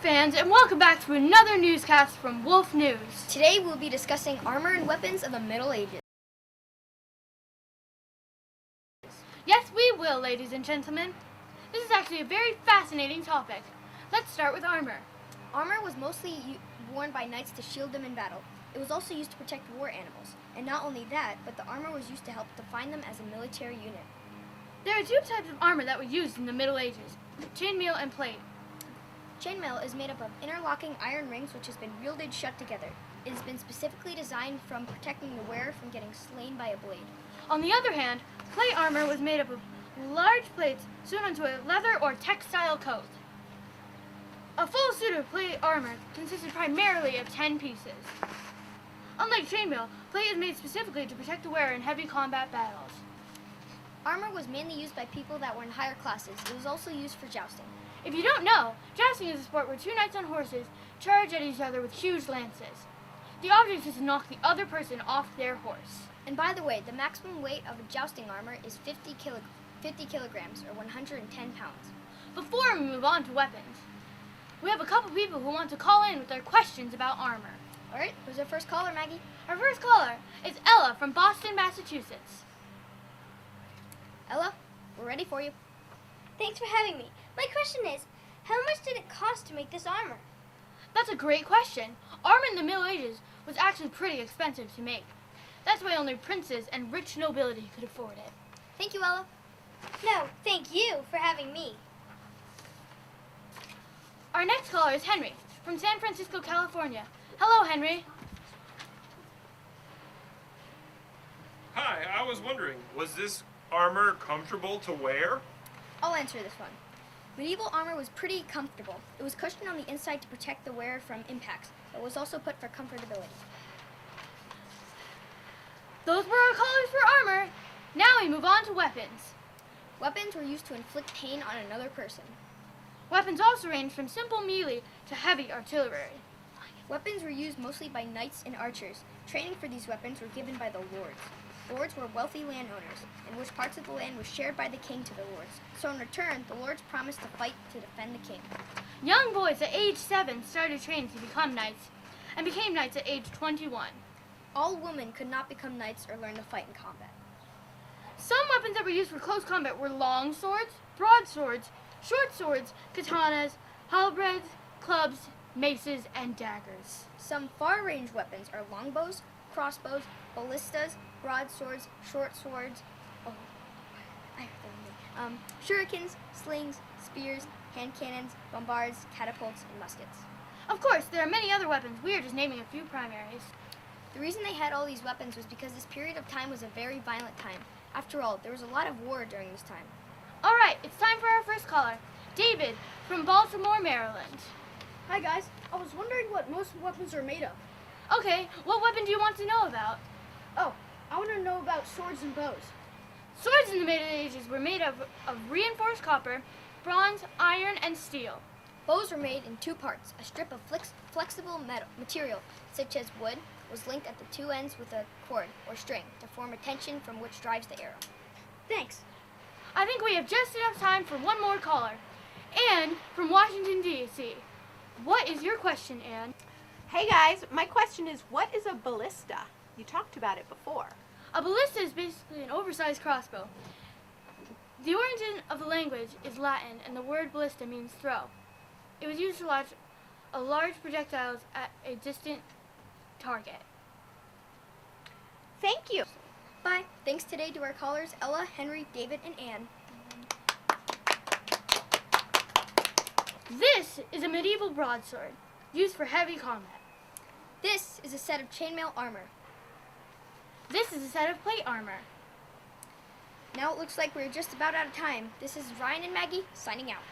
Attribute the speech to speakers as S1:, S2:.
S1: fans, and welcome back to another newscast from Wolf News.
S2: Today we'll be discussing armor and weapons of the Middle Ages.
S1: Yes, we will, ladies and gentlemen. This is actually a very fascinating topic. Let's start with armor.
S2: Armor was mostly worn by knights to shield them in battle. It was also used to protect war animals. And not only that, but the armor was used to help define them as a military unit.
S1: There are two types of armor that were used in the Middle Ages, chainmail and plate.
S2: Chainmail is made up of interlocking iron rings which has been welded shut together. It has been specifically designed from protecting the wearer from getting slain by a blade.
S1: On the other hand, plate armor was made up of large plates sewn onto a leather or textile coat. A full suit of plate armor consisted primarily of 10 pieces. Unlike chainmail, plate is made specifically to protect the wearer in heavy combat battles.
S2: Armor was mainly used by people that were in higher classes. It was also used for jousting.
S1: If you don't know, jousting is a sport where two knights on horses charge at each other with huge lances. The object is to knock the other person off their horse.
S2: And by the way, the maximum weight of a jousting armor is 50 kilograms, or 110 pounds.
S1: Before we move on to weapons, we have a couple people who want to call in with their questions about armor.
S2: All right, who's our first caller, Maggie?
S1: Our first caller is Ella from Boston, Massachusetts.
S2: Ella, we're ready for you.
S3: Thanks for having me. My question is, how much did it cost to make this armor?
S1: That's a great question. Armor in the Middle Ages was actually pretty expensive to make. That's why only princes and rich nobility could afford it.
S2: Thank you, Ella.
S3: No, thank you for having me.
S1: Our next caller is Henry from San Francisco, California. Hello, Henry.
S4: Hi, I was wondering, was this armor comfortable to wear?
S2: I'll answer this one. Medieval armor was pretty comfortable. It was cushioned on the inside to protect the wearer from impacts, but was also put for comfortability.
S1: Those were our callers for armor. Now we move on to weapons.
S2: Weapons were used to inflict pain on another person.
S1: Weapons also range from simple melee to heavy artillery.
S2: Weapons were used mostly by knights and archers. Training for these weapons were given by the lords. Lords were wealthy landowners, in which parts of the land was shared by the king to the lords. So in return, the lords promised to fight to defend the king.
S1: Young boys at age 7 started training to become knights, and became knights at age 21.
S2: All women could not become knights or learn to fight in combat.
S1: Some weapons that were used for close combat were long swords, broadswords, short swords, katanas, halberds, clubs, maces, and daggers.
S2: Some far-range weapons are longbows, crossbows, ballistas, broadswords, short swords, shurikens, slings, spears, hand cannons, bombards, catapults, and muskets.
S1: Of course, there are many other weapons. We are just naming a few primaries.
S2: The reason they had all these weapons was because this period of time was a very violent time. After all, there was a lot of war during this time.
S1: All right, it's time for our first caller, David from Baltimore, Maryland.
S5: Hi guys, I was wondering what most weapons are made of.
S1: Okay, what weapon do you want to know about?
S5: Oh, I want to know about swords and bows.
S1: Swords in the Middle Ages were made of reinforced copper, bronze, iron, and steel.
S2: Bows were made in two parts. A strip of flexible material, such as wood, was linked at the two ends with a cord or string to form a tension from which drives the arrow.
S5: Thanks.
S1: I think we have just enough time for one more caller. Anne from Washington, D.C. What is your question, Anne?
S6: Hey guys, my question is, what is a ballista? You talked about it before.
S1: A ballista is basically an oversized crossbow. The origin of the language is Latin, and the word ballista means throw. It was used to launch a large projectiles at a distant target.
S6: Thank you.
S2: Bye. Thanks today to our callers, Ella, Henry, David, and Anne.
S1: This is a medieval broadsword, used for heavy combat.
S2: This is a set of chainmail armor.
S1: This is a set of plate armor.
S2: Now it looks like we're just about out of time. This is Ryan and Maggie signing out.